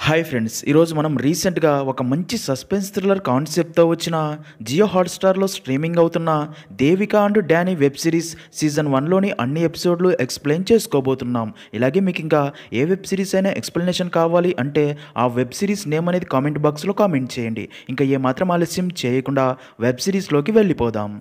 Hi friends, ఈరోజు మనం రీసెంట్గా ఒక మంచి సస్పెన్స్ థ్రిల్లర్ కాన్సెప్ట్తో వచ్చిన జియో హాట్స్టార్లో స్ట్రీమింగ్ అవుతున్న Devika and Danny web series season 1లోని అన్ని ఎపిసోడ్లు ఎక్స్ప్లెయిన్ చేసుకోబోతున్నాం. ఇలాగే మీకు ఇంకా ఏ వెబ్ సిరీస్ అయినా ఎక్స్ప్లెనేషన్ కావాలి అంటే ఆ వెబ్ సిరీస్ నేమ్ అనేది కామెంట్ బాక్స్లో కామెంట్ చేయండి. ఇంకా ఏమాత్రం ఆలస్యం చేయకుండా వెబ్ సిరీస్లోకి వెళ్ళిపోదాం.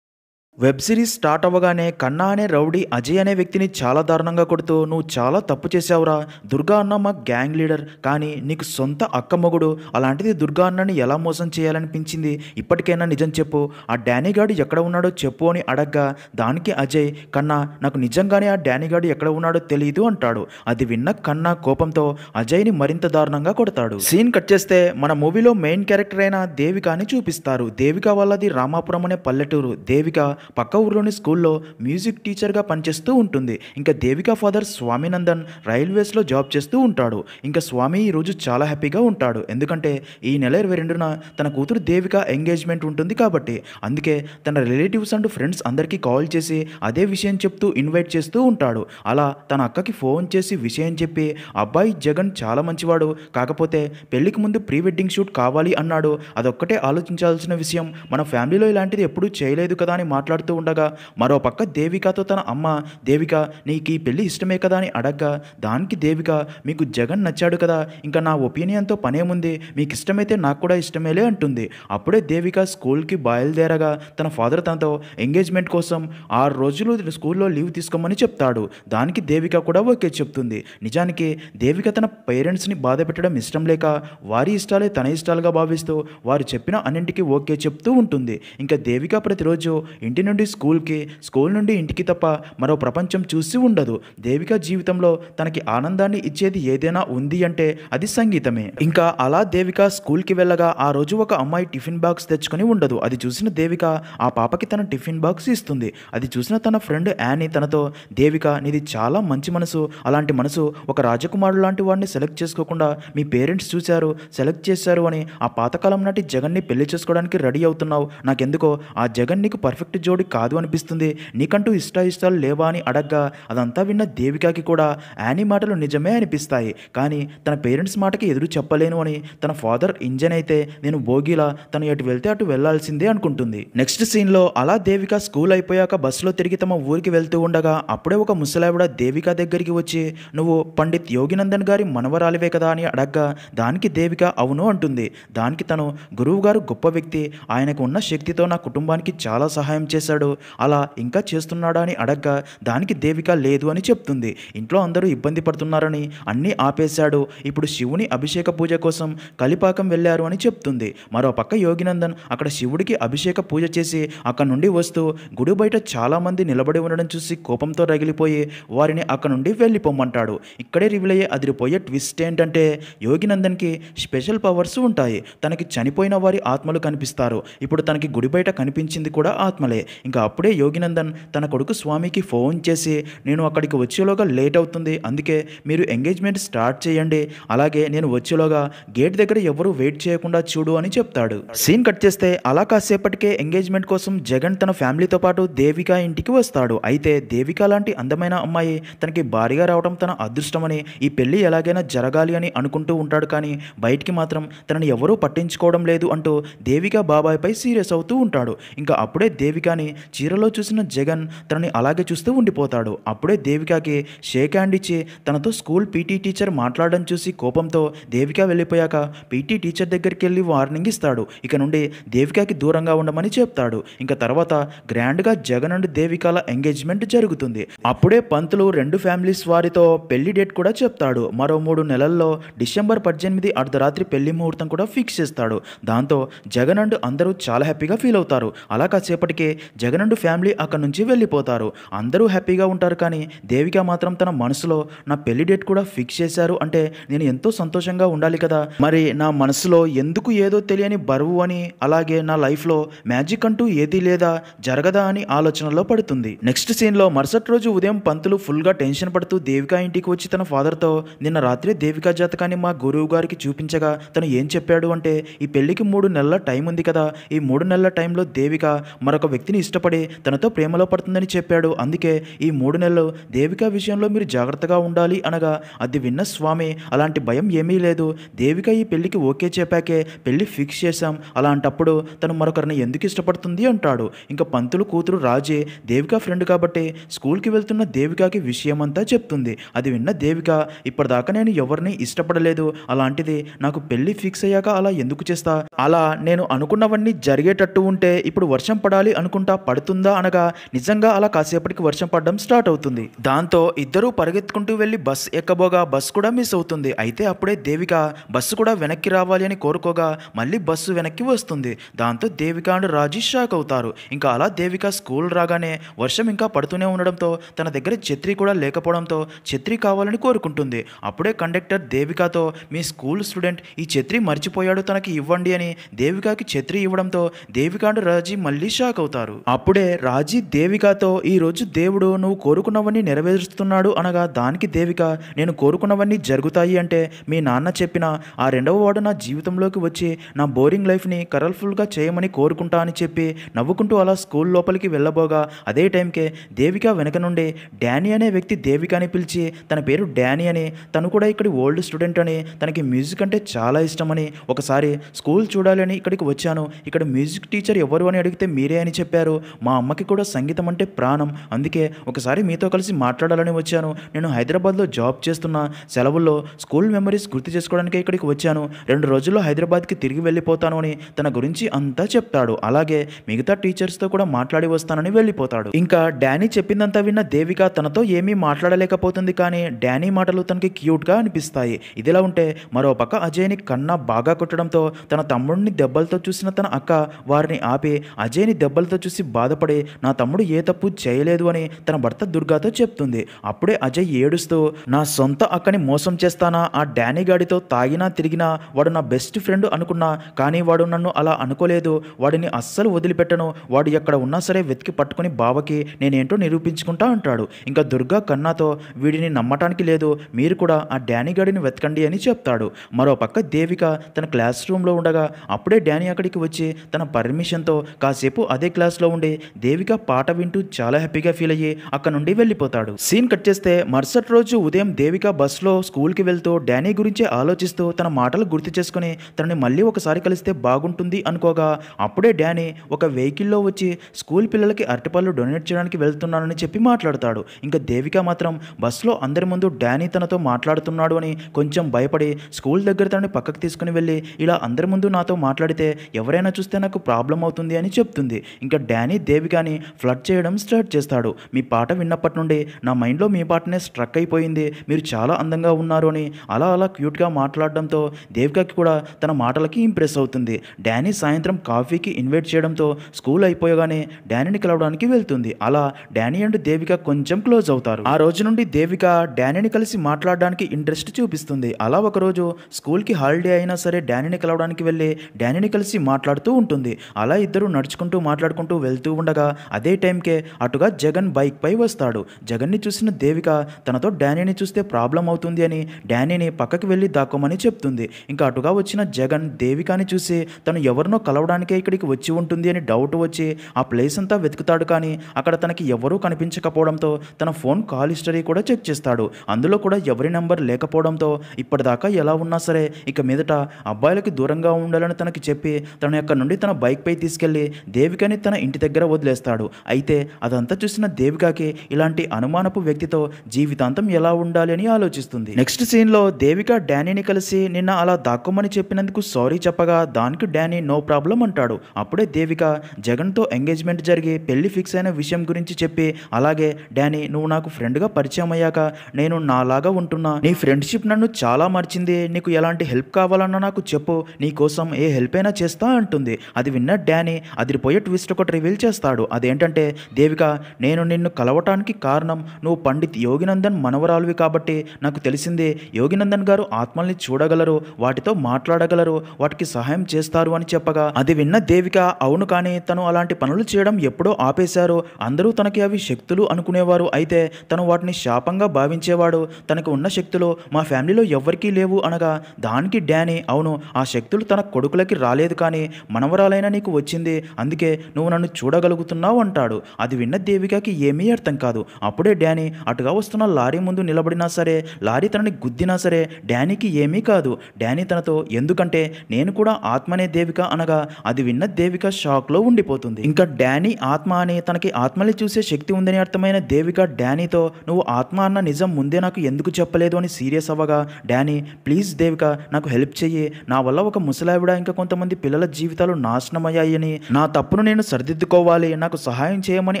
వెబ్ సిరీస్ స్టార్ట్ అవ్వగానే కన్నా అనే రౌడీ అజయ్ అనే వ్యక్తిని చాలా దారుణంగా కొడుతూ, నువ్వు చాలా తప్పు చేసావురా, దుర్గా అన్న మా గ్యాంగ్ లీడర్, కానీ నీకు సొంత అక్క మొగుడు, అలాంటిది దుర్గా అన్నని ఎలా మోసం చేయాలనిపించింది, ఇప్పటికైనా నిజం చెప్పు, ఆ డానీ గాడు ఎక్కడ ఉన్నాడో చెప్పు అని అడగ్గా, దానికి అజయ్, కన్నా నాకు నిజంగానే ఆ డానీ గాడు ఎక్కడ ఉన్నాడో తెలియదు అంటాడు. అది విన్న కన్నా కోపంతో అజయ్ని మరింత దారుణంగా కొడతాడు. సీన్ కట్ చేస్తే మన మూవీలో మెయిన్ క్యారెక్టర్ అయిన దేవికాని చూపిస్తారు. దేవిక వాళ్ళది రామాపురం అనే పల్లెటూరు. దేవిక పక్క ఊర్లోని స్కూల్లో మ్యూజిక్ టీచర్గా పనిచేస్తూ ఉంటుంది. ఇంకా దేవిక ఫాదర్ స్వామినందన్ రైల్వేస్లో జాబ్ చేస్తూ ఉంటాడు. ఇంకా స్వామి ఈరోజు చాలా హ్యాపీగా ఉంటాడు, ఎందుకంటే ఈ నెల 22న తన కూతురు దేవిక ఎంగేజ్మెంట్ ఉంటుంది కాబట్టి. అందుకే తన రిలేటివ్స్ అండ్ ఫ్రెండ్స్ అందరికీ కాల్ చేసి అదే విషయం చెప్తూ ఇన్వైట్ చేస్తూ ఉంటాడు. అలా తన అక్కకి ఫోన్ చేసి విషయం చెప్పి, అబ్బాయి జగన్ చాలా మంచివాడు, కాకపోతే పెళ్లికి ముందు ప్రీ వెడ్డింగ్ షూట్ కావాలి అన్నాడు, అదొక్కటే ఆలోచించాల్సిన విషయం, మన ఫ్యామిలీలో ఇలాంటిది ఎప్పుడూ చేయలేదు కదా అని మాట్లాడుతూ ఉండగా, మరో పక్క దేవికతో తన అమ్మ, దేవిక నీకు ఈ పెళ్లి ఇష్టమే కదా అని అడగ్గా, దానికి దేవిక, మీకు జగన్ నచ్చాడు కదా, ఇంకా నా ఒపీనియన్తో పనేముంది, మీకు ఇష్టమైతే నాకు కూడా ఇష్టమేలే అంటుంది. అప్పుడే దేవిక స్కూల్కి బయలుదేరగా తన ఫాదర్ తనతో ఎంగేజ్మెంట్ కోసం 6 రోజులు స్కూల్లో లీవ్ తీసుకోమని చెప్తాడు. దానికి దేవిక కూడా ఓకే చెప్తుంది. నిజానికి దేవిక తన పేరెంట్స్ని బాధ పెట్టడం ఇష్టం లేక వారి ఇష్టాలే తన ఇష్టాలుగా భావిస్తూ వారు చెప్పిన అన్నింటికి ఓకే చెప్తూ ఉంటుంది. ఇంకా దేవిక ప్రతిరోజు ఇంటి నుండి స్కూల్కి, స్కూల్ నుండి ఇంటికి తప్ప మరో ప్రపంచం చూసి ఉండదు. దేవిక జీవితంలో తనకి ఆనందాన్ని ఇచ్చేది ఏదైనా ఉంది అంటే అది సంగీతమే. ఇంకా అలా దేవిక స్కూల్కి వెళ్ళగా ఆ రోజు ఒక అమ్మాయి టిఫిన్ బాక్స్ తెచ్చుకొని ఉండదు. అది చూసిన దేవిక ఆ పాపకి తన టిఫిన్ బాక్స్ ఇస్తుంది. అది చూసిన తన ఫ్రెండ్ యానీ తనతో, దేవిక నీది చాలా మంచి మనసు, అలాంటి మనసు ఒక రాజకుమారుడు లాంటి వాడిని సెలెక్ట్ చేసుకోకుండా మీ పేరెంట్స్ చూశారు, సెలెక్ట్ చేశారు అని ఆ పాతకాలం నాటి జగన్ని పెళ్లి చేసుకోవడానికి రెడీ అవుతున్నావు, నాకెందుకో ఆ జగన్ నీకు పర్ఫెక్ట్ జోడి కాదు అనిపిస్తుంది, నీకంటూ ఇష్టాలు లేవా అని అడగ్గా, అదంతా విన్న దేవికకి కూడా యానీ మాటలు నిజమే అనిపిస్తాయి, కానీ తన పేరెంట్స్ మాటకి ఎదురు చెప్పలేను అని తన ఫాదర్ ఇంజన్ అయితే నేను బోగిలా తను ఎటు వెళ్తే అటు వెళ్లాల్సిందే అనుకుంటుంది. నెక్స్ట్ సీన్లో అలా దేవిక స్కూల్ అయిపోయాక బస్సులో తిరిగి తమ ఊరికి వెళ్తూ ఉండగా అప్పుడే ఒక ముసలావిడ దేవిక దగ్గరికి వచ్చి, నువ్వు పండిత్ యోగినందన్ గారి మనవరాలివే కదా అని అడగ్గా, దానికి దేవిక అవును అంటుంది. దానికి తను, గురువు గారు గొప్ప వ్యక్తి, ఆయనకు ఉన్న శక్తితో నా కుటుంబానికి చాలా సహాయం చేశాడు, అలా ఇంకా చేస్తున్నాడా అని అడగ్గా, దానికి దేవిక లేదు అని చెప్తుంది. ఇంట్లో అందరూ ఇబ్బంది పడుతున్నారని అన్నీ ఆపేశాడు, ఇప్పుడు శివుని అభిషేక పూజ కోసం కలిపాకం వెళ్ళారు అని చెప్తుంది. మరో పక్క యోగినందన్ అక్కడ శివుడికి అభిషేక పూజ చేసి అక్కడ నుండి వస్తూ గుడి బయట చాలామంది నిలబడి ఉండడం చూసి కోపంతో రగిలిపోయి వారిని అక్కడ నుండి వెళ్ళిపోమ్మంటాడు. ఇక్కడే రివీల్ అయ్యే అదిరిపోయే ట్విస్ట్ ఏంటంటే, యోగినందన్కి స్పెషల్ పవర్స్ ఉంటాయి. తనకి చనిపోయిన వారి ఆత్మలు కనిపిస్తారు. ఇప్పుడు తనకి గుడి బయట కనిపించింది కూడా ఆత్మలే. ఇంకా అప్పుడే యోగినందన్ తన కొడుకు స్వామికి ఫోన్ చేసి, నేను అక్కడికి వచ్చేలోగా లేట్ అవుతుంది, అందుకే మీరు ఎంగేజ్మెంట్ స్టార్ట్ చేయండి, అలాగే నేను వచ్చేలోగా గేట్ దగ్గర ఎవరు వెయిట్ చేయకుండా చూడు అని చెప్తాడు. సీన్ కట్ చేస్తే అలా కాసేపటికే ఎంగేజ్మెంట్ కోసం జగన్ తన ఫ్యామిలీతో పాటు దేవిక ఇంటికి వస్తాడు. అయితే దేవిక లాంటి అందమైన అమ్మాయి తనకి భారీగా రావడం తన అదృష్టమని, ఈ పెళ్లి ఎలాగైనా జరగాలి అని అనుకుంటూ ఉంటాడు, కానీ బయటికి మాత్రం తనని ఎవరూ పట్టించుకోవడం లేదు అంటూ దేవిక బాబాయ్పై సీరియస్ అవుతూ ఉంటాడు. ఇంకా అప్పుడే దేవికని చీరలో చూసిన జగన్ తనని అలాగే చూస్తూ ఉండిపోతాడు. అప్పుడే దేవికకి షేక్ హ్యాండ్ ఇచ్చి తనతో స్కూల్ పీటీ టీచర్ మాట్లాడడం చూసి కోపంతో దేవిక వెళ్ళిపోయాక పీటీ టీచర్ దగ్గరికి వెళ్ళి వార్నింగ్ ఇస్తాడు, ఇక నుండి దేవికకి దూరంగా ఉండమని చెప్తాడు. ఇంకా తర్వాత గ్రాండ్గా జగన్ అండ్ దేవికల ఎంగేజ్మెంట్ జరుగుతుంది. అప్పుడే పంతులు రెండు ఫ్యామిలీస్ వారితో పెళ్లి డేట్ కూడా చెప్తాడు. మరో 3 నెలల్లో డిసెంబర్ 18 అర్ధరాత్రి పెళ్లి ముహూర్తం కూడా ఫిక్స్ చేస్తాడు. దాంతో జగన్ అండ్ అందరూ చాలా హ్యాపీగా ఫీల్ అవుతారు. అలా కాసేపటికే జగన్ అండ్ ఫ్యామిలీ అక్కడ నుంచి వెళ్ళిపోతారు. అందరూ హ్యాపీగా ఉంటారు, కానీ దేవిక మాత్రం తన మనసులో, నా పెళ్లి డేట్ కూడా ఫిక్స్ చేశారు అంటే నేను ఎంతో సంతోషంగా ఉండాలి కదా, మరి నా మనసులో ఎందుకు ఏదో తెలియని బరువు అని, అలాగే నా లైఫ్లో మ్యాజిక్ అంటూ ఏదీ లేదా, జరగదా అని ఆలోచనలో పడుతుంది. నెక్స్ట్ సీన్లో మరుసటి రోజు ఉదయం పంతులు ఫుల్గా టెన్షన్ పడుతూ దేవిక ఇంటికి వచ్చి తన ఫాదర్తో, నిన్న రాత్రి దేవిక జాతకాన్ని మా గురువు గారికి చూపించగా తను ఏం చెప్పాడు అంటే, ఈ పెళ్లికి 3 నెలల టైం ఉంది కదా, ఈ 3 నెలల టైంలో దేవిక మరొక వ్యక్తిని ఇష్టపడి తనతో ప్రేమలో పడుతుందని చెప్పాడు. అందుకే ఈ 3 నెలలు దేవిక విషయంలో మీరు జాగ్రత్తగా ఉండాలి అనగా అది విన్న స్వామి అలాంటి భయం ఏమీ లేదు. దేవిక ఈ పెళ్లికి ఓకే చెప్పాకే పెళ్లి ఫిక్స్ చేశాం. అలాంటప్పుడు తను మరొకరిని ఎందుకు ఇష్టపడుతుంది అంటాడు. ఇంకా పంతులు కూతురు రాజీ దేవిక ఫ్రెండ్ కాబట్టి స్కూల్కి వెళ్తున్న దేవికకి విషయమంతా చెప్తుంది. అది విన్న దేవిక ఇప్పటిదాకా నేను ఎవరిని ఇష్టపడలేదు, అలాంటిది నాకు పెళ్లి ఫిక్స్ అయ్యాక అలా ఎందుకు చేస్తా, అలా నేను అనుకున్నవన్నీ జరిగేటట్టు ఉంటే ఇప్పుడు వర్షం పడాలి అనుకుంటా పడుతుందా అనగా నిజంగా అలా కాసేపటికి వర్షం పడడం స్టార్ట్ అవుతుంది. దాంతో ఇద్దరూ పరిగెత్తుకుంటూ వెళ్ళి బస్ ఎక్కబోగా బస్ కూడా మిస్ అవుతుంది. అయితే అప్పుడే దేవిక బస్సు కూడా వెనక్కి రావాలి అని కోరుకోగా మళ్ళీ బస్సు వెనక్కి వస్తుంది. దాంతో దేవిక అండ్ రాజీ షాక్ అవుతారు. ఇంకా అలా దేవిక స్కూల్ రాగానే వర్షం ఇంకా పడుతూనే ఉండడంతో తన దగ్గర ఛత్రి కూడా లేకపోవడంతో ఛత్రి కావాలని కోరుకుంటుంది. అప్పుడే కండక్టర్ దేవికతో మీ స్కూల్ స్టూడెంట్ ఈ ఛత్రి మర్చిపోయాడు, తనకి ఇవ్వండి అని దేవికకి ఛత్రి ఇవ్వడంతో దేవిక అండ్ రాజీ మళ్ళీ షాక్ అవుతారు. అప్పుడే రాజీ దేవికతో ఈ రోజు దేవుడు నువ్వు కోరుకున్నవన్నీ నెరవేరుస్తున్నాడు అనగా దానికి దేవిక నేను కోరుకున్నవన్నీ జరుగుతాయి అంటే మీ నాన్న చెప్పిన ఆ రెండవ వాడు నా జీవితంలోకి వచ్చి నా బోరింగ్ లైఫ్ని కలర్ఫుల్గా చేయమని కోరుకుంటా అని చెప్పి నవ్వుకుంటూ అలా స్కూల్ లోపలికి వెళ్ళబోగా అదే టైంకే దేవిక వెనక నుండి డానీ అనే వ్యక్తి దేవికని పిలిచి తన పేరు డానీ అని, తను కూడా ఇక్కడి ఓల్డ్ స్టూడెంట్ అని, తనకి మ్యూజిక్ అంటే చాలా ఇష్టమని, ఒకసారి స్కూల్ చూడాలని ఇక్కడికి వచ్చాను, ఇక్కడ మ్యూజిక్ టీచర్ ఎవరు అని అడిగితే మీరే అని చెప్పారు, మా అమ్మకి కూడా సంగీతం అంటే ప్రాణం, అందుకే ఒకసారి మీతో కలిసి మాట్లాడాలని వచ్చాను, నేను హైదరాబాద్లో జాబ్ చేస్తున్నా, సెలవుల్లో స్కూల్ మెమరీస్ గుర్తు చేసుకోవడానికి ఇక్కడికి వచ్చాను, 2 రోజుల్లో హైదరాబాద్కి తిరిగి వెళ్ళిపోతాను అని తన గురించి అంతా చెప్తాడు. అలాగే మిగతా టీచర్స్తో కూడా మాట్లాడి వస్తానని వెళ్ళిపోతాడు. ఇంకా డానీ చెప్పిందంతా విన్న దేవిక తనతో ఏమీ మాట్లాడలేకపోతుంది. కానీ డానీ మాటలు తనకి క్యూట్గా అనిపిస్తాయి. ఇదిలా ఉంటే మరో పక్క అజయ్ని కన్నా బాగా కొట్టడంతో తన తమ్ముడిని దెబ్బలతో చూసిన తన అక్క వారిని ఆపి అజయ్ని దెబ్బలతో చూసి బాధపడి నా తమ్ముడు ఏ తప్పు చేయలేదు అని తన భర్త దుర్గాతో చెప్తుంది. అప్పుడే అజయ్ ఏడుస్తూ నా సొంత అక్కని మోసం చేస్తానా, ఆ డానీ గాడితో తాగినా తిరిగినా వాడు నా బెస్ట్ ఫ్రెండ్ అనుకున్నా, కానీ వాడు నన్ను అలా అనుకోలేదు, వాడిని అస్సలు వదిలిపెట్టను, వాడు ఎక్కడ ఉన్నా సరే వెతికి పట్టుకుని బావకి నేనేంటో నిరూపించుకుంటా అంటాడు. ఇంకా దుర్గా కన్నాతో వీడిని నమ్మటానికి లేదు, మీరు కూడా ఆ డానీ గాడిని వెతకండి అని చెప్తాడు. మరో పక్క దేవిక తన క్లాస్ రూమ్లో ఉండగా అప్పుడే డానీ అక్కడికి వచ్చి తన పర్మిషన్తో కాసేపు అదే క్లాస్లో ఉండి దేవిక పాట వింటూ చాలా హ్యాపీగా ఫీల్ అయ్యి అక్కడ నుండి వెళ్ళిపోతాడు. సీన్ కట్ చేస్తే మరుసటి రోజు ఉదయం దేవిక బస్సులో స్కూల్కి వెళ్తూ డానీ గురించి ఆలోచిస్తూ తన మాటలు గుర్తు చేసుకుని తనని మళ్ళీ ఒకసారి కలిస్తే బాగుంటుంది అనుకోగా అప్పుడే డానీ ఒక వెహికల్లో వచ్చి స్కూల్ పిల్లలకి అరటిపళ్ళు డొనేట్ చేయడానికి వెళ్తున్నానని చెప్పి మాట్లాడతాడు. ఇంకా దేవిక మాత్రం బస్సులో అందరి ముందు డానీ తనతో మాట్లాడుతున్నాడు అని కొంచెం భయపడి స్కూల్ దగ్గర తనని పక్కకు తీసుకుని వెళ్ళి ఇలా అందరి ముందు నాతో మాట్లాడితే ఎవరైనా చూస్తే నాకు ప్రాబ్లం అవుతుంది అని చెప్తుంది. ఇంకా డానీ దేవికని ఫ్లడ్ చేయడం స్టార్ట్ చేస్తాడు. మీ పాట విన్నప్పటి నుండి నా మైండ్లో మీ పాటనే స్ట్రక్ అయిపోయింది, మీరు చాలా అందంగా ఉన్నారు అని అలా అలా క్యూట్గా మాట్లాడడంతో దేవికకి కూడా తన మాటలకి ఇంప్రెస్ అవుతుంది. డానీ సాయంత్రం కాఫీకి ఇన్వైట్ చేయడంతో స్కూల్ అయిపోయగానే డానీని కలవడానికి వెళ్తుంది. అలా డానీ అండ్ దేవిక కొంచెం క్లోజ్ అవుతారు. ఆ రోజు నుండి దేవిక డానీని కలిసి మాట్లాడడానికి ఇంట్రెస్ట్ చూపిస్తుంది. అలా ఒకరోజు స్కూల్కి హాలిడే అయినా సరే డానీని కలవడానికి వెళ్ళి డానీని కలిసి మాట్లాడుతూ ఉంటుంది. అలా ఇద్దరు నడుచుకుంటూ మాట్లాడుకుంటూ వెళ్తూ ఉండగా అదే టైంకే అటుగా జగన్ బైక్ పై వస్తాడు. జగన్ని చూసిన దేవిక తనతో డానీని చూస్తే ప్రాబ్లం అవుతుంది అని డానీని పక్కకి వెళ్ళి దాక్కోమని చెప్తుంది. ఇంకా అటుగా వచ్చిన జగన్ దేవికని చూసి తను ఎవరినో కలవడానికే ఇక్కడికి వచ్చి ఉంటుంది అని డౌట్ వచ్చి ఆ ప్లేస్ అంతా వెతుకుతాడు. కానీ అక్కడ తనకి ఎవరూ కనిపించకపోవడంతో తన ఫోన్ కాల్ హిస్టరీ కూడా చెక్ చేస్తాడు. అందులో కూడా ఎవరి నెంబర్ లేకపోవడంతో ఇప్పటిదాకా ఎలా ఉన్నా సరే ఇక మీదట అబ్బాయిలకి దూరంగా ఉండాలని తనకి చెప్పి తన యొక్క నుండి తన బైక్ పై తీసుకెళ్లి దేవికని తన ఇంటి దగ్గర వదిలేస్తాడు. అయితే అదంతా చూసిన దేవికకి ఇలాంటి అనుమానపు వ్యక్తితో జీవితాంతం ఎలా ఉండాలి అని ఆలోచిస్తుంది. నెక్స్ట్ సీన్లో దేవిక డానీని కలిసి నిన్న అలా దాక్కోమని చెప్పినందుకు సారీ చెప్పగా దానికి డానీ నో ప్రాబ్లం అంటాడు. అప్పుడే దేవిక జగన్తో ఎంగేజ్మెంట్ జరిగి పెళ్లి ఫిక్స్ అయిన విషయం గురించి చెప్పి అలాగే డానీ నువ్వు నాకు ఫ్రెండ్గా పరిచయం అయ్యాక నేను నాలాగా ఉంటున్నా, నీ ఫ్రెండ్షిప్ నన్ను చాలా మార్చింది, నీకు ఎలాంటి హెల్ప్ కావాలన్నా నాకు చెప్పు, నీ కోసం ఏ హెల్ప్ అయినా చేస్తా అంటుంది. అది విన్న డానీ అదిరిపోయే ట్విస్ట్ ఒకటి రివీల్ చేస్తాడు. అదేంటంటే దేవిక నేను నిన్ను కలవటానికి కారణం నువ్వు పండిత్ యోగినందన్ మనవరాలువి కాబట్టి నాకు తెలిసింది యోగినందన్ గారు ఆత్మల్ని చూడగలరు, వాటితో మాట్లాడగలరు, వాటికి సహాయం చేస్తారు అని చెప్పగా అది విన్న దేవిక అవును, కానీ తను అలాంటి పనులు చేయడం ఎప్పుడో ఆపేశారు, అందరూ తనకి అవి శక్తులు అనుకునేవారు, అయితే తను వాటిని శాపంగా భావించేవాడు, తనకు ఉన్న శక్తులు మా ఫ్యామిలీలో ఎవ్వరికీ లేవు అనగా దానికి డానీ అవును ఆ శక్తులు తన కొడుకులకి రాలేదు కానీ మనవరాలైనా నీకు వచ్చింది, అందుకే నువ్వు నన్ను చూడగలుగుతున్నావు అంటాడు. అది విన్న దేవికకి ఏమీ అర్థం కాదు. అప్పుడే డానీ అటుగా వస్తున్న లారీ ముందు నిలబడినా సరే, లారీ తనని గుద్దినా సరే డానీకి ఏమీ కాదు. డానీ తనతో ఎందుకంటే నేను కూడా ఆత్మనే దేవిక అనగా అది విన్న దేవిక షాక్లో ఉండిపోతుంది. ఇంకా డానీ ఆత్మ అని తనకి ఆత్మని చూసే శక్తి ఉందని అర్థమైన దేవిక డానీతో నువ్వు ఆత్మ అన్న నిజం ముందే నాకు ఎందుకు చెప్పలేదు అని సీరియస్ అవ్వగా డానీ ప్లీజ్ దేవిక నాకు హెల్ప్ చెయ్యి, నా వల్ల ఒక ముసలావిడ ఇంకా కొంతమంది పిల్లల జీవితాలు నాశనమయ్యాయని, నా తప్పును నేను సరిదిద్దుకోవాలి, నాకు సహాయం చేయమని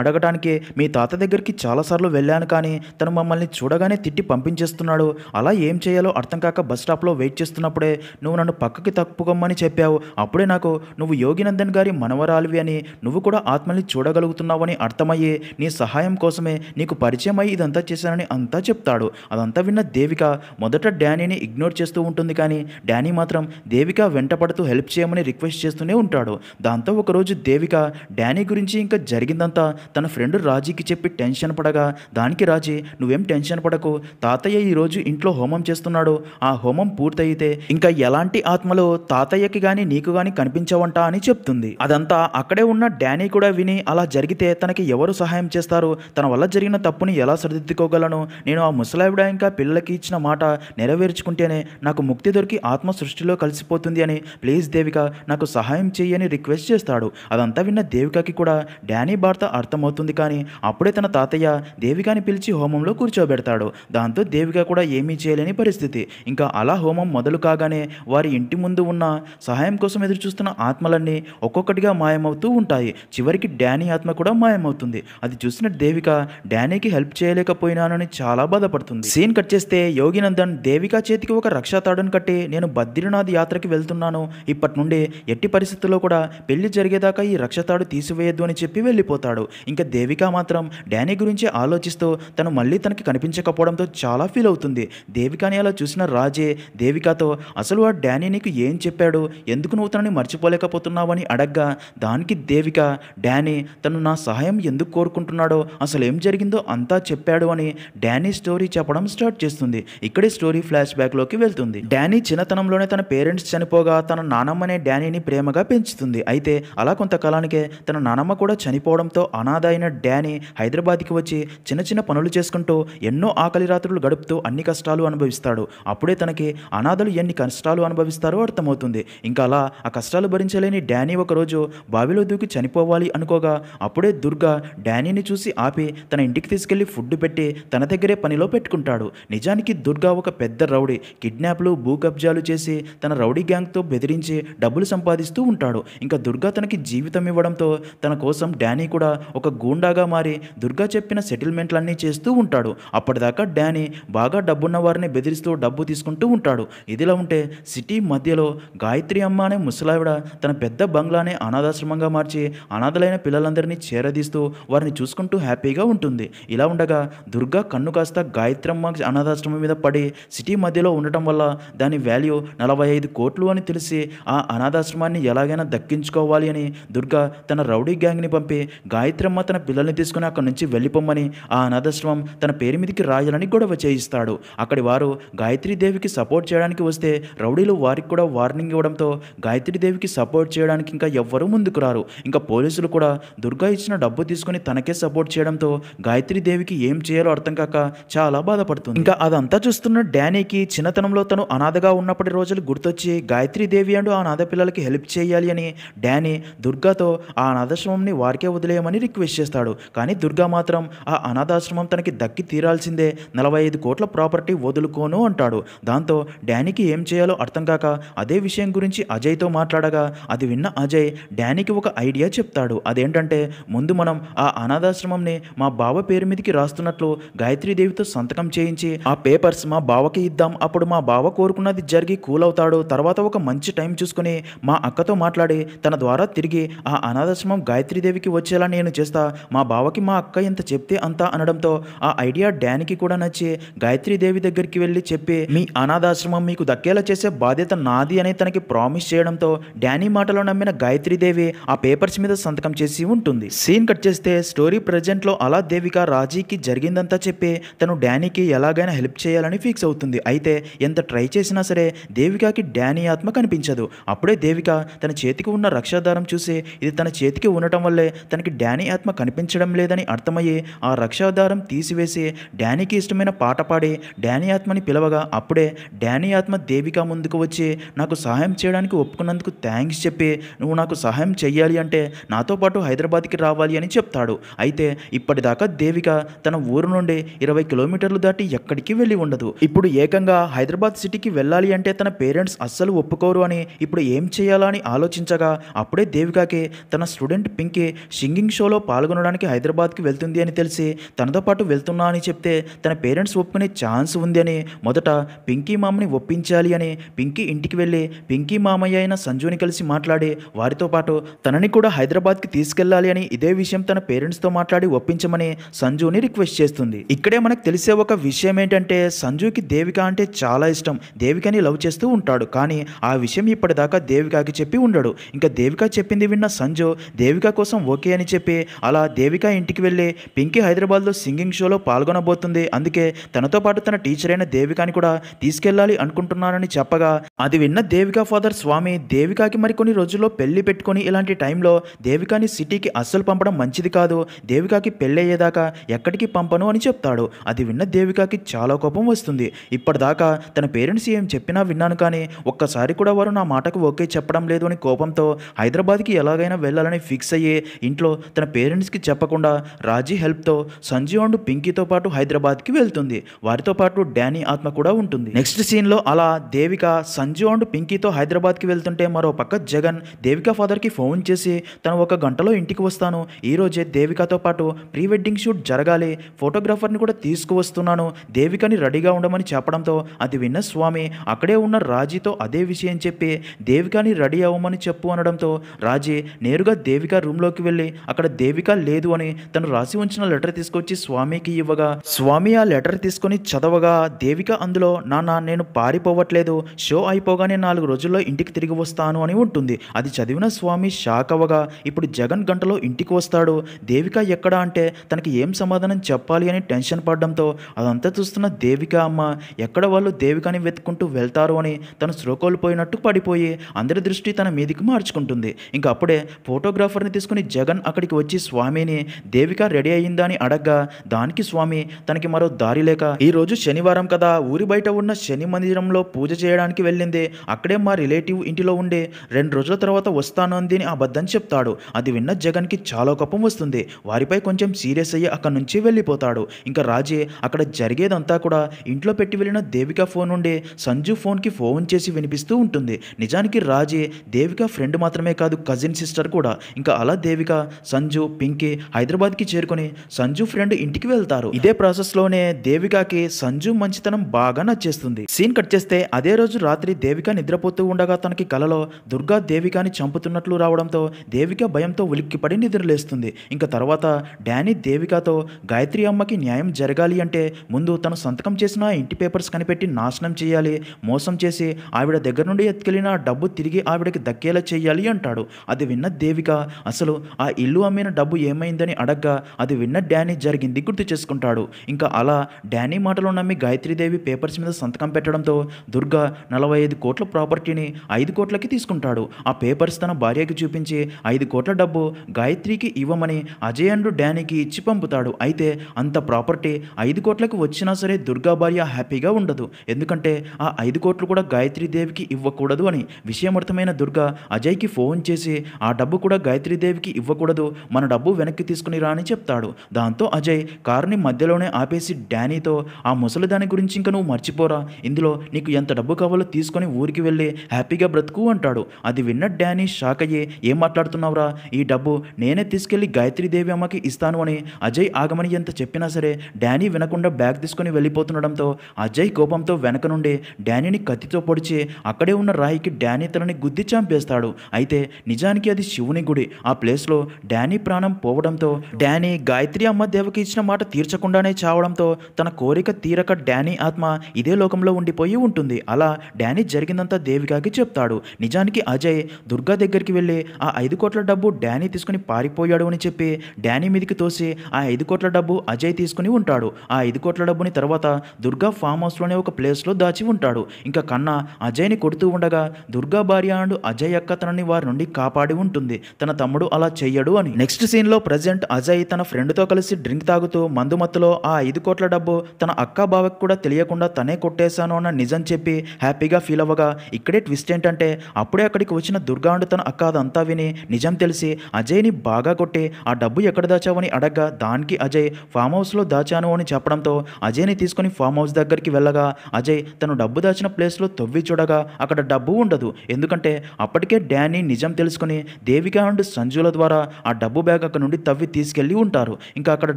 అడగడానికి మీ తాత దగ్గరికి చాలాసార్లు వెళ్ళాను కానీ తను మమ్మల్ని చూడగానే తిట్టి పంపించేస్తున్నాడు. అలా ఏం చేయాలో అర్థం కాక బస్ స్టాప్లో వెయిట్ చేస్తున్నప్పుడే నువ్వు నన్ను పక్కకి తప్పుకోమని చెప్పావు. అప్పుడే నాకు నువ్వు యోగినందన్ గారి మనవరాలివి అని, నువ్వు కూడా ఆత్మల్ని చూడగలుగుతున్నావని అర్థమయ్యి నీ సహాయం కోసమే నీకు పరిచయం అయ్యి ఇదంతా చేశానని అంతా చెప్తాడు. అదంతా విన్న దేవిక మొదట డానీని ఇగ్నోర్ చేస్తూ ఉంటుంది కానీ డానీ మాత్రం దేవిక వెంటపడుతూ హెల్ప్ చేయమని రిక్వెస్ట్ చేస్తూనే ఉంటాడు. దాంతో ఒకరోజు దేవిక డానీ గురించి ఇంకా జరిగిందంతా తన ఫ్రెండ్ రాజీకి చెప్పి టెన్షన్ పడగా దానికి రాజీ నువ్వేం టెన్షన్ పడకు, తాతయ్య ఈరోజు ఇంట్లో హోమం చేస్తున్నాడు, ఆ హోమం పూర్తయితే ఇంకా ఎలాంటి ఆత్మలు తాతయ్యకి కానీ నీకు కానీ కనిపించవంట అని చెప్తుంది. అదంతా అక్కడే ఉన్న డానీ కూడా విని అలా జరిగితే తనకి ఎవరు సహాయం చేస్తారు, తన వల్ల జరిగిన తప్పుని ఎలా సరిదిద్దుకోగలను, నేను ఆ ముసలావిడ ఇంకా పిల్లలకి ఇచ్చిన మాట నెరవేర్చుకుంటేనే నాకు ముక్తి దొరికి ఆత్మ సృష్టిలో కలిసిపోతుంది అని ప్లీజ్ దేవిక నాకు సహాయం చేయని రిక్వెస్ట్ చేస్తాడు. అదంతా విన్న దేవికకి కూడా డానీ వార్త అర్థమవుతుంది కానీ అప్పుడే తన తాతయ్య దేవికని పిలిచి హోమంలో కూర్చోబెడతాడు. దాంతో దేవిక కూడా ఏమీ చేయలేని పరిస్థితి. ఇంకా అలా హోమం మొదలు కాగానే వారి ఇంటి ముందు ఉన్న సహాయం కోసం ఎదురు చూస్తున్న ఆత్మలన్నీ ఒక్కొక్కటిగా మాయమవుతూ ఉంటాయి. చివరికి డానీ ఆత్మ కూడా మాయమవుతుంది. అది చూసిన దేవిక డానీకి హెల్ప్ చేయలేకపోయినానని చాలా బాధపడుతుంది. సీన్ కట్ చేస్తే యోగినందన్ దేవిక చేతికి ఒక రక్షా తాడును కట్టి నేను బద్రీనాథ్ యాత్రకి వెళ్తున్నాను, ఇప్పటి నుండి ఎట్టి పరిస్థితుల్లో కూడా పెళ్లి జరిగేదాకా ఈ రక్షా తాడు తీసివేయద్దు అని చెప్పి వెళ్ళిపోతాడు. ఇంకా దేవిక మాత్రం డానీ గురించి ఆలోచిస్తూ తను మళ్ళీ తనకి కనిపించకపోవడంతో చాలా ఫీల్ అవుతుంది. దేవికని అలా చూసిన రాజే దేవికతో అసలు ఆ డానీ నీకు ఏం చెప్పాడు, ఎందుకు నువ్వు తనని మర్చిపోలేకపోతున్నావని అడగ్గా దానికి దేవిక డానీ తను నా సహాయం ఎందుకు కోరుకుంటున్నాడో అసలు ఏం జరిగిందో అంతా చెప్పాడు అని డానీ స్టోరీ చెప్పడం స్టార్ట్ చేస్తుంది. ఇక్కడే స్టోరీ ఫ్లాష్ బ్యాక్లోకి వెళ్తుంది. డానీ చిన్నతనంలోనే తన పేరెంట్స్ చనిపోగా తన నానమ్మనే డానీని ప్రేమగా పెంచుతుంది. అయితే అలా కొంతకాలానికే తన నానమ్మ కూడా చనిపోవడంతో అనాథ అయిన డానీ హైదరాబాద్కి వచ్చి చిన్న చిన్న పనులు చేసుకుంటూ ఎన్నో ఆకలి రాత్రులు గడుపుతూ అన్ని కష్టాలు అనుభవిస్తాడు. అప్పుడే తనకి అనాథలు ఎన్ని కష్టాలు అనుభవిస్తారో అర్థమవుతుంది. ఇంకా అలా ఆ కష్టాలు భరించలేని డానీ ఒకరోజు బావిలో దూకి చనిపోవాలి అనుకోగా అప్పుడే దుర్గా డానీని చూసి ఆపి తన ఇంటికి తీసుకెళ్లి ఫుడ్ పెట్టి తన దగ్గరే పనిలో పెట్టుకుంటాడు. నిజానికి దుర్గా ఒక పెద్ద రౌడీ, కిడ్నాప్లు భూ కబ్జాలు చేసి తన రౌడీ గ్యాంగ్తో బెదిరించి డబ్బులు సంపాదిస్తూ ఉంటాడు. ఇంకా దుర్గా తనకి జీవితం ఇవ్వడంతో తన కోసం డానీ కూడా ఒక గూండాగా మారి దుర్గా చెప్పిన సెటిల్మెంట్లన్నీ చేస్తూ ఉంటాడు. అప్పటిదాకా డానీ బాగా డబ్బున్న వారిని బెదిరిస్తూ డబ్బు తీసుకుంటూ ఉంటాడు. ఇదిలా ఉంటే సిటీ మధ్యలో గాయత్రి అమ్మ అనే ముసలావిడ తన పెద్ద బంగ్లానే అనాథాశ్రమంగా మార్చి అనాథలైన పిల్లలందరినీ చేరదీస్తూ వారిని చూసుకుంటూ హ్యాపీగా ఉంటుంది. ఇలా ఉండగా దుర్గా కన్ను కాస్త గాయత్రమ్మ అనాథాశ్రమం మీద పడి సిటీ మధ్యలో ఉండటం వల్ల దాని వాల్యూ 45 కోట్లు అని తెలిసి ఆ అనాథాశ్రమాన్ని ఎలాగైనా దక్కించుకోవాలి అని దుర్గా తన రౌడీ గ్యాంగ్ని పంపి గాయత్రమ్మ తన పిల్లల్ని తీసుకుని అక్కడి నుంచి వెళ్ళిపోమ్మని ఆ అనాథాశ్రమం తన పేరు మీదకి రాయాలని గొడవ చేయిస్తాడు. అక్కడి వారు గాయత్రీదేవికి సపోర్ట్ చేయడానికి వస్తే రౌడీలు వారికి కూడా వార్నింగ్ ఇవ్వడంతో గాయత్రీదేవికి సపోర్ట్ చేయడానికి ఇంకా ఎవ్వరూ ముందుకు రారు. ఇంకా పోలీసులు కూడా దుర్గా ఇచ్చిన డబ్బు తీసుకుని తనకే సపోర్ట్ చేయడంతో గాయత్రీదేవికి ఏం చేయాలో అర్థం కాక చాలా బాధపడుతుంది. ఇంకా అదంతా చూస్తున్న డానీకి చిన్నతనంలో తను అనాథగా ఉన్నప్పటి రోజులు గుర్తొచ్చి గాయత్రీదేవి అంటూ ఆ అనాథ పిల్లలకి హెల్ప్ చేయాలి అని డానీ దుర్గాతో ఆ అనాథాశ్రమంని వారికే వదిలేయమని రిక్వెస్ట్ చేస్తాడు. కానీ దుర్గా మాత్రం ఆ అనాథాశ్రమం తనకి దక్కి తీరాల్సిందే, 45 కోట్ల ప్రాపర్టీ వదులుకోను అంటాడు. దాంతో డానీకి ఏం చేయాలో అర్థం కాక అదే విషయం గురించి అజయ్తో మాట్లాడగా అది విన్న అజయ్ డానీకి ఒక ఐడియా చెప్తాడు. అదేంటంటే ముందు మనం ఆ అనాథాశ్రమంని మా బావ పేరు మీదకి రాస్తున్నట్లు గాయత్రీదేవితో సంతకం చేయించి ఆ పేపర్స్ మా బావకి ఇద్దాం, అప్పుడు మా బావ కోరుకున్నది జరిగి కూల్ అవుతాడు. తర్వాత ఒక మంచి టైం చూసుకుని మా అక్కతో మాట్లాడి తన ద్వారా తిరిగి ఆ అనాథాశ్రమం గాయత్రీదేవికి వచ్చేలా నేను చేస్తా, మా బావకి మా అక్క ఎంత చెప్తే అంతా అనడంతో ఆ ఐడియా డానీకి కూడా నచ్చి గాయత్రీదేవి దగ్గరికి వెళ్ళి చెప్పి మీ అనాథాశ్రమం మీకు దక్కేలా చేసే బాధ్యత నాది అని తనకి ప్రామిస్ చేయడంతో డానీ మాటలో నమ్మిన గాయత్రీదేవి ఆ పేపర్స్ మీద సంతకం చేసి ఉంటుంది. సీన్ కట్ చేస్తే స్టోరీ ప్రెజెంట్లో అలా దేవిక రాజీకి జరిగిందంతా చెప్పి తను డానీకి ఎలాగైనా హెల్ప్ చేయాలని ఫిక్స్ అవుతుంది. అయితే ఎంత ట్రై చేసినా సరే దేవికకి డానీ ఆత్మ కనిపించదు. అప్పుడే దేవిక తన చేతికి ఉన్న రక్షాదారం చూసి ఇది తన చేతి చేతికి ఉండటం వల్లే తనకి డానీ ఆత్మ కనిపించడం లేదని అర్థమయ్యి ఆ రక్షాదారం తీసివేసి డానీకి ఇష్టమైన పాట పాడి డానీ ఆత్మని పిలవగా అప్పుడే డానీ ఆత్మ దేవిక ముందుకు వచ్చి నాకు సహాయం చేయడానికి ఒప్పుకున్నందుకు థ్యాంక్స్ చెప్పి నువ్వు నాకు సహాయం చెయ్యాలి అంటే నాతో పాటు హైదరాబాద్కి రావాలి అని చెప్తాడు. అయితే ఇప్పటిదాకా దేవిక తన ఊరు నుండి 20 కిలోమీటర్లు దాటి ఎక్కడికి వెళ్ళి ఉండదు. ఇప్పుడు ఏకంగా హైదరాబాద్ సిటీకి వెళ్ళాలి అంటే తన పేరెంట్స్ అస్సలు ఒప్పుకోరు అని ఇప్పుడు ఏం చేయాలా అని ఆలోచించగా అప్పుడే దేవికకి తన స్టూడెంట్ పింకీ సింగింగ్ షోలో పాల్గొనడానికి హైదరాబాద్కి వెళ్తుంది అని తెలిసి తనతో పాటు వెళ్తున్నా అని చెప్తే తన పేరెంట్స్ ఒప్పుకునే ఛాన్స్ ఉంది అని మొదట పింకీ మామని ఒప్పించాలి అని పింకీ ఇంటికి వెళ్ళి పింకీ మామయ్య అయిన సంజుని కలిసి మాట్లాడి వారితో పాటు తనని కూడా హైదరాబాద్కి తీసుకెళ్లాలి అని ఇదే విషయం తన పేరెంట్స్తో మాట్లాడి ఒప్పించమని సంజుని రిక్వెస్ట్ చేస్తుంది. ఇక్కడే మనకు తెలిసే ఒక విషయం ఏంటంటే సంజుకి దేవిక అంటే చాలా ఇష్టం. దేవికని లవ్ చేస్తూ ఉంటాడు. కానీ ఆ విషయం ఇప్పటిదాకా దేవికకి చెప్పి ఉండడు. ఇంకా దేవిక చెప్పింది విన్న సంజు దేవిక కోసం ఓకే అని చెప్పి అలా దేవిక ఇంటికి వెళ్ళి పింకీ హైదరాబాద్లో సింగింగ్ షోలో పాల్గొనబోతుంది. అందుకే తనతో పాటు తన టీచర్ అయిన దేవికని కూడా తీసుకెళ్లాలి అనుకుంటున్నానని చెప్పగా అది విన్న దేవిక ఫాదర్ స్వామి దేవికకి మరికొన్ని రోజుల్లో పెళ్లి పెట్టుకొని ఇలాంటి టైంలో దేవికని సిటీకి అస్సలు పంపడం మంచిది కాదు. దేవికకి పెళ్ళయ్యేదాకా ఎక్కడికి పంపను అని చెప్తాడు. అది విన్న దేవికకి చాలా కోపం వస్తుంది. ఇప్పటిదాకా తన పేరెంట్స్ ఏం చెప్పినా విన్నాను కానీ ఒక్కసారి కూడా వారు నా మాటకు ఓకే చెప్పడం లేదు అని కోపంతో హైదరాబాద్కి ఎలాగైనా వెళ్ళాలని ఫిక్స్ అయ్యి ఇంట్లో తన పేరెంట్స్కి చెప్పకుండా రాజీ హెల్ప్తో సంజు అండ్ పింకీతో పాటు హైదరాబాద్కి వెళ్తుంది. వారితో పాటు డానీ ఆత్మ కూడా ఉంటుంది. నెక్స్ట్ సీన్లో అలా దేవిక సంజు అండ్ పింకీతో హైదరాబాద్కి వెళ్తుంటే మరో పక్క జగన్ దేవిక ఫాదర్కి ఫోన్ చేసి తను 1 గంటలో ఇంటికి వస్తాను, ఈరోజే దేవికతో పాటు ప్రీ వెడ్డింగ్ షూట్ జరగాలి, ఫోటోగ్రాఫర్ని కూడా తీసుకువస్తున్నాను, దేవికని రెడీగా ఉండమని చెప్పడంతో అది విన్న స్వామి అక్కడే ఉన్న రాజీతో అదే విషయం చెప్పి దేవికని రెడీ అవ్వమని చెప్పు అనడంతో రాజీ నేరుగా దేవిక రూమ్లోకి వెళ్ళి అక్కడ దేవిక లేదు అని తను రాసి ఉంచిన లెటర్ తీసుకొచ్చి స్వామికి ఇవ్వగా స్వామి ఆ లెటర్ తీసుకొని చదవగా దేవిక అందులో నాన్న నేను పారిపోవట్లేదు, షో అయిపోగానే 4 రోజుల్లో ఇంటికి తిరిగి వస్తాను అని ఉంటుంది. అది చదివిన స్వామి షాక్ అవ్వగా ఇప్పుడు జగన్ గంటలో ఇంటికి వస్తాడు, దేవిక ఎక్కడా అంటే తనకి ఏం సమాధానం చెప్పాలి అని టెన్షన్ పడడంతో అదంతా చూస్తున్న దేవిక అమ్మ ఎక్కడ వాళ్ళు దేవికని వెతుక్కుంటూ వెళ్తారు అని తను శ్రోకోల్పోయినట్టు పడిపోయి అందరి దృష్టి తన మీదికి మార్చుకుంటుంది. ఇంకా అప్పుడే ఫోటోగ్రాఫర్ని తీసుకుని జగన్ అక్కడికి వచ్చి స్వామిని దేవిక రెడీ అయ్యిందా అని అడగ్గా దానికి స్వామి తనకి మరో దారి లేక ఈ రోజు శనివారం కదా, ఊరి బయట ఉన్న శని మందిరంలో పూజ చేయడానికి వెళ్ళింది, అక్కడే మా రిలేటివ్ ఇంటిలో ఉండే 2 రోజుల తర్వాత వస్తాను అంది అని అబద్ధం చెప్తాడు. అది విన్న జగన్కి చాలా కోపం వస్తుంది. వారిపై కొంచెం సీరియస్ అయ్యి అక్కడి నుంచి వెళ్ళిపోతాడు. ఇంకా రాజీ అక్కడ జరిగేదంతా కూడా ఇంట్లో పెట్టి వెళ్ళిన దేవిక ఫోన్ నుండి సంజు ఫోన్కి ఫోన్ చేసి వినిపిస్తూ ఉంటుంది. నిజానికి రాజీ దేవిక ఫ్రెండ్ మాత్రమే కాదు, కజిన్ సిస్టర్ కూడా. ఇంకా అలా దేవిక సంజు పింకీ హైదరాబాద్కి చేరుకొని సంజు ఫ్రెండ్ ఇంటికి వెళ్తారు. ఇదే ప్రాసెస్లోనే దేవికకి సంజు మంచితనం బాగా నచ్చేస్తుంది. సీన్ కట్ చేస్తే అదే రోజు రాత్రి దేవిక నిద్రపోతూ ఉండగా తనకి కలలో దుర్గా దేవికని చంపుతున్నట్లు రావడంతో దేవిక భయంతో ఉలిక్కిపడి నిద్రలేస్తుంది. ఇంకా తర్వాత డానీ దేవికతో గాయత్రి అమ్మకి న్యాయం జరగాలి అంటే ముందు తను సంతకం చేసిన ఇంటి పేపర్స్ కనిపెట్టి నాశనం చేయాలి, మోసం చేసి ఆవిడ దగ్గర నుండి ఎత్తుకెళ్ళిన డబ్బు తిరిగి ఆవిడకి దక్కేలా చేయాలి అంటాడు. అది విన్న దేవిక అసలు ఆ ఇల్లు అమ్మిన డబ్బు ఏమైందని అడగ్గా అది విన్న డానీ జరిగింది గుర్తు చేసుకుంటాడు. ఇంకా అలా డానీ మాటలో నమ్మి గాయత్రీదేవి పేపర్స్ మీద సంతకం పెట్టడంతో దుర్గా 45 కోట్ల ప్రాపర్టీని 5 కోట్లకి తీసుకుంటాడు. ఆ పేపర్స్ తన భార్యకి చూపించి 5 కోట్ల డబ్బు గాయత్రికి ఇవ్వమని అజయ్ అండ్ డానీకి ఇచ్చి పంపుతాడు. అయితే అంత ప్రాపర్టీ 5 కోట్లకు వచ్చినా సరే దుర్గా భార్య హ్యాపీగా ఉండదు. ఎందుకంటే ఆ 5 కోట్లు కూడా గాయత్రీదేవికి ఇవ్వకూడదు అని విషయం అర్థమైన దుర్గా అజయ్కి ఫోన్ చేసి ఆ డబ్బు కూడా గాయత్రీదేవికి ఇవ్వకూడదు, మన డబ్బు వెనక్కి తీసుకుని రా అని చెప్తాడు. దాంతో అజయ్ కార్ని మధ్యలోనే ఆపేసి డానీతో ఆ ముసలిదాని గురించి ఇంకా నువ్వు మర్చిపోరా, ఇందులో నీకు ఎంత డబ్బు కావాలో తీసుకొని ఊరికి వెళ్ళి హ్యాపీగా బ్రతుకు అంటాడు. అది విన్న డానీ షాక్ అయ్యి ఏం మాట్లాడుతున్నావురా, ఈ డబ్బు నేనే తీసుకెళ్లి గాయత్రీదేవి అమ్మకి ఇస్తాను అని అజయ్ ఆగమని ఎంత చెప్పినా సరే డానీ వినకుండా బ్యాగ్ తీసుకొని వెళ్ళిపోతుండడంతో అజయ్ కోపంతో వెనక నుండి డానీని కత్తితో పొడిచి అక్కడే ఉన్న రాయికి డానీ తనని గుద్ది చంపేస్తాడు. అయితే నిజానికి అది శివుని గుడి. ఆ ప్లేస్లో డానీ ప్రాణం పోవడంతో డానీ గాయత్రి అమ్మ దేవకి ఇచ్చిన మాట తీర్చకుండానే చావడంతో తన కోరిక తీరక డానీ ఆత్మ ఇదే లోకంలో ఉండిపోయి ఉంటుంది. అలా డానీ జరిగిందంతా దేవికకి చెప్తాడు. నిజానికి అజయ్ దుర్గా దగ్గరికి వెళ్ళి ఆ 5 కోట్ల డబ్బు డానీ తీసుకుని పారిపోయాడు అని చెప్పి డానీ మీదకి తోసి ఆ 5 కోట్ల డబ్బు అజయ్ తీసుకుని ఉంటాడు. ఆ 5 కోట్ల డబ్బుని తర్వాత దుర్గా ఫామ్ హౌస్లోనే ఒక ప్లేస్లో దాచి ఉంటాడు. ఇంకా కన్నా అజయ్ని కొడుతూ ఉండగా దుర్గా భార్య అండ్ అజయ్ అక్క తనని వారి నుండి కాపాడి ఉంటుంది. తన తమ్ముడు అలా చెయ్యడు అని. నెక్స్ట్ సీన్లో ప్రజెంట్ అజయ్ తన ఫ్రెండ్తో కలిసి డ్రింక్ తాగుతూ మందుమత్తులో ఆ 5 కోట్ల డబ్బు తన అక్క బావకి కూడా తెలియకుండా తనే కొట్టేశాను అన్న నిజం చెప్పి హ్యాపీగా ఫీల్ అవ్వగా, ఇక్కడే ట్విస్ట్ ఏంటంటే అప్పుడే అక్కడికి వచ్చిన దుర్గాండు తన అక్క అదంతా విని నిజం తెలిసి అజయ్ని బాగా కొట్టి ఆ డబ్బు ఎక్కడ దాచావని అడగ్గా దానికి అజయ్ ఫామ్ హౌస్లో దాచాను అని చెప్పడంతో అజయ్ని తీసుకుని ఫామ్ హౌస్ దగ్గరికి వెళ్ళగా అజయ్ తను డబ్బు దాచిన ప్లేస్లో తవ్వి చూడగా అక్కడ డబ్బు ఉండదు. ఎందుకంటే అప్పటికే డానీ నిజం తెలుసుకుని దేవిక అండ్ సంజుల ద్వారా ఆ డబ్బు బ్యాగ్ అక్కడ నుండి తవ్వి తీసుకెళ్లి ఉంటారు. ఇంకా అక్కడ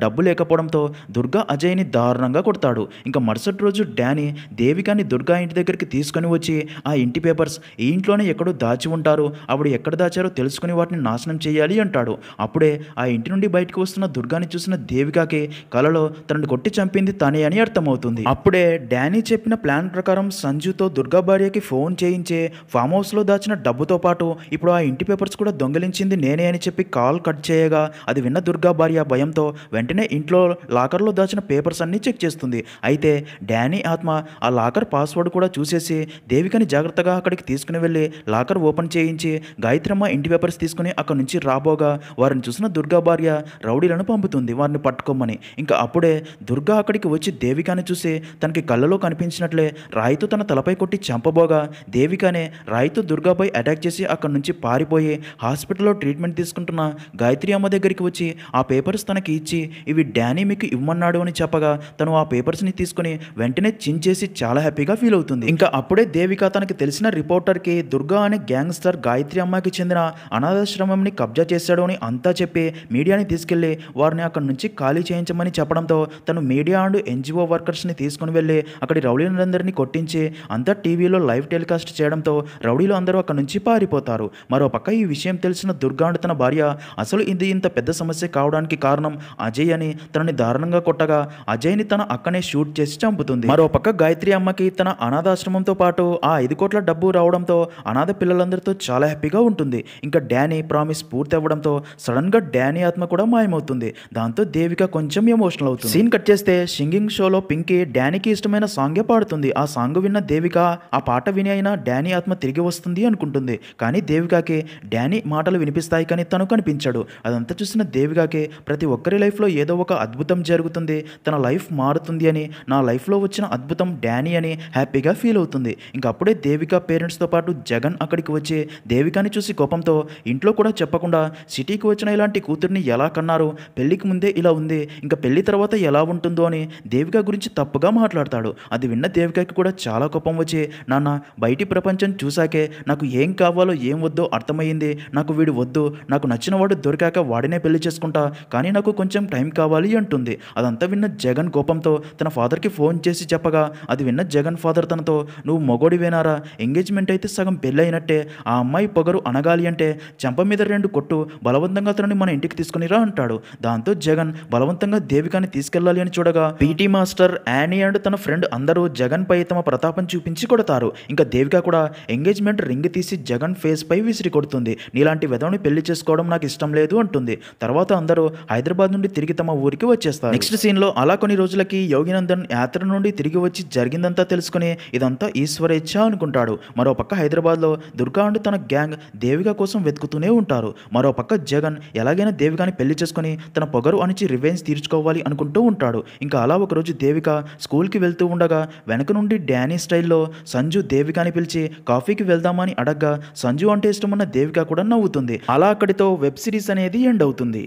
డబ్బు లేకపోవడంతో దుర్గా అజయ్ని దారుణంగా కొడతాడు. ఇంకా మరుసటి రోజు డానీ దేవికాని దుర్గా ఇంటి దగ్గరికి తీసుకుని వచ్చి ఆ ఇంటి పేపర్స్ ఈ ఇంట్లోనే ఎక్కడో దాచి ఉంటారు, ఆవిడ ఎక్కడ దాచారో తెలుసుకుని వాటిని నాశనం చేయాలి అంటాడు. అప్పుడే ఆ ఇంటి నుండి బయటకు వస్తున్న దుర్గాని చూసిన దేవికాకి కలలో తనని కొట్టి చంపింది తనే అని అర్థమవుతుంది. అప్పుడే డానీ చెప్పిన ప్లాన్ ప్రకారం సంజుతో దుర్గా భార్యకి ఫోన్ చేయించే ఫామ్ హౌస్లో దాచిన డబ్బుతో పాటు ఇప్పుడు ఆ ఇంటి పేపర్స్ కూడా దొంగిలించింది నేనే అని చెప్పి కాల్ కట్ చేయగా అది విన్న దుర్గా భార్య భయంతో వెంటనే ఇంట్లో లాకర్లో దాచిన పేపర్స్ అన్నీ చెక్ చేస్తుంది. అయితే డానీ ఆత్మ ఆ లాకర్ పాస్వర్డ్ కూడా చూసేసి దేవికని జాగ్రత్తగా అక్కడికి తీసుకుని వెళ్ళి లాకర్ ఓపెన్ చేయించి గాయత్రమ్మ ఇంటి పేపర్స్ తీసుకుని అక్కడి నుంచి రాబోగా వారిని చూసిన దుర్గా భార్య రౌడీలను పంపుతుంది వారిని పట్టుకోమని. ఇంకా అప్పుడే దుర్గా అక్కడికి వచ్చి దేవికాని చూసి తనకి కళ్ళలో కనిపించినట్లే రాయితో తన తలపై కొట్టి చంపబోగా దేవికానే రాయితో దుర్గాపై అటాక్ చేసి అక్కడి నుంచి పారిపోయి హాస్పిటల్లో ట్రీట్మెంట్ తీసుకుంటున్న గాయత్రి అమ్మ దగ్గరికి వచ్చి ఆ పేపర్స్ తనకి ఇచ్చి ఇవి డానీ మీకు ఇవ్వమన్నాడు అని చెప్పగా తను ఆ పేపర్స్ని తీసుకుని వెంటనే చించేసి చాలా హ్యాపీగా ఫీల్ అవుతుంది. ఇంకా అప్పుడే దేవిక తనకి తెలిసిన రిపోర్టర్కి దుర్గా అనే గ్యాంగ్స్టర్ గాయత్రి అమ్మకి చెందిన అనాథాశ్రమంని కబ్జా చేశాడు అని అంతా చెప్పి మీడియాని తీసుకెళ్లి వారిని అక్కడి నుంచి ఖాళీ చేయించమని చెప్పడంతో తను మీడియా అండ్ ఎన్జిఓ వర్కర్స్ని తీసుకుని వెళ్ళి అక్కడి రౌడీలందరినీ కొట్టించి అంతా టీవీలో లైవ్ టెలికాస్ట్ చేయడంతో రౌడీలు అందరూ అక్కడి నుంచి పారిపోతారు. మరోపక్క ఈ విషయం తెలిసిన దుర్గా అండ్ తన భార్య అసలు ఇది ఇంత పెద్ద సమస్య కావడానికి కారణం అజయ్ అని తనని దారుణంగా కొట్టగా అజయ్ని తన అక్కనే షూట్ చేసి చంపుతుంది. మరోపక్క గాయత్రి అమ్మకి తన అనాథాశ్రమంతో పాటు ఆ 5 కోట్ల డబ్బు రావడంతో అనాథ పిల్లలందరితో చాలా హ్యాపీగా ఉంటుంది. ఇంకా డానీ ప్రామిస్ పూర్తి అవ్వడంతో సడన్ గా డానీ ఆత్మ కూడా మాయమవుతుంది. దాంతో దేవిక కొంచెం ఎమోషనల్ అవుతుంది. సీన్ కట్ చేస్తే సింగింగ్ షోలో పింకీ డానీకి ఇష్టమైన సాంగే పాడుతుంది. ఆ సాంగ్ విన్న దేవిక ఆ పాట విని అయినా డానీ ఆత్మ తిరిగి వస్తుంది అనుకుంటుంది. కానీ దేవికకి డానీ మాటలు వినిపిస్తాయి కానీ తను కనిపించాడు. అదంతా చూసిన దేవికకి ప్రతి ఒక్కరి లైఫ్లో ఏదో ఒక అద్భుతం జరుగుతుంది, తన లైఫ్ మారుతుంది అని, నా లైఫ్లో వచ్చిన అద్భుతం డానీ అని హ్యాపీగా ఫీల్ అవుతుంది. ఇంకా అప్పుడే దేవిక పేరెంట్స్తో పాటు జగన్ అక్కడికి వచ్చి దేవికాని చూసి కోపంతో ఇంట్లో కూడా చెప్పకుండా సిటీకి వచ్చిన ఇలాంటి కూతుర్ని ఎలా కన్నారు, పెళ్లికి ముందే ఇలా ఉంది, ఇంకా పెళ్లి తర్వాత ఎలా ఉంటుందో అని దేవిక గురించి తప్పుగా మాట్లాడతాడు. అది విన్న దేవికకి కూడా చాలా కోపం వచ్చి నాన్న బయటి ప్రపంచం చూసాకే నాకు ఏం కావాలో ఏం వద్దో అర్థమయ్యింది, నాకు వీడు వద్దు, నాకు నచ్చిన వాడు దొరికాక వాడినే పెళ్లి చేసుకుంటా, కానీ నాకు కొంచెం టైం కావాలి అంటుంది. అదంతా విన్న జగన్ కోపంతో తన ఫాదర్కి ఫోన్ చేసి చెప్పగా అది విన్న జగన్ ఫాదర్ తనతో నువ్వు మొగోడివేనారా, ఎంగేజ్మెంట్ అయితే సగం పెళ్ళి అయినట్టే, ఆ అమ్మాయి పొగరు అనగాలి అంటే చెంప మీద 2 కొట్టు బలవంతంగా తనని మన ఇంటికి తీసుకునిరా అంటాడు. దాంతో జగన్ బలవంతంగా దేవికాని తీసుకెళ్లాలి అని చూడగా పీటీ మాస్టర్ యానీ అండ్ తన ఫ్రెండ్ అందరూ జగన్ పై తమ ప్రతాపం చూపించి కొడతారు. ఇంకా దేవిక కూడా ఎంగేజ్మెంట్ రింగ్ తీసి జగన్ ఫేస్ పై విసిరి కొడుతుంది. నీలాంటి వెధవని పెళ్లి చేసుకోవడం నాకు ఇష్టం లేదు అంటుంది. తర్వాత అందరూ హైదరాబాద్ నుండి తిరిగి తమ ఊరికి వచ్చేస్తారు. నెక్స్ట్ సీన్ లో అలా కొన్ని రోజులకి యోగినందన్ యాత్ర నుండి తిరిగి వచ్చి జరిగిందంతా తెలుసుకుని ఇదంతా ఈశ్వరేచ్ఛ అనుకుంటాడు. మరోపక్క హైదరాబాద్లో దుర్గా అండ్ తన గ్యాంగ్ దేవిక కోసం వెతుకుతూనే ఉంటారు. మరోపక్క జగన్ ఎలాగైనా దేవికాని పెళ్లి చేసుకుని తన పొగరు అణిచి రివెంజ్ తీర్చుకోవాలి అనుకుంటూ ఉంటాడు. ఇంకా అలా ఒకరోజు దేవిక స్కూల్కి వెళ్తూ ఉండగా వెనక నుండి డానీ స్టైల్లో సంజు దేవికాని పిలిచి కాఫీకి వెళ్దామని అడగ్గా సంజు అంటే ఇష్టమున్న దేవిక కూడా నవ్వుతుంది. అలా అక్కడితో వెబ్ సిరీస్ అనేది ఎండ్ అవుతుంది.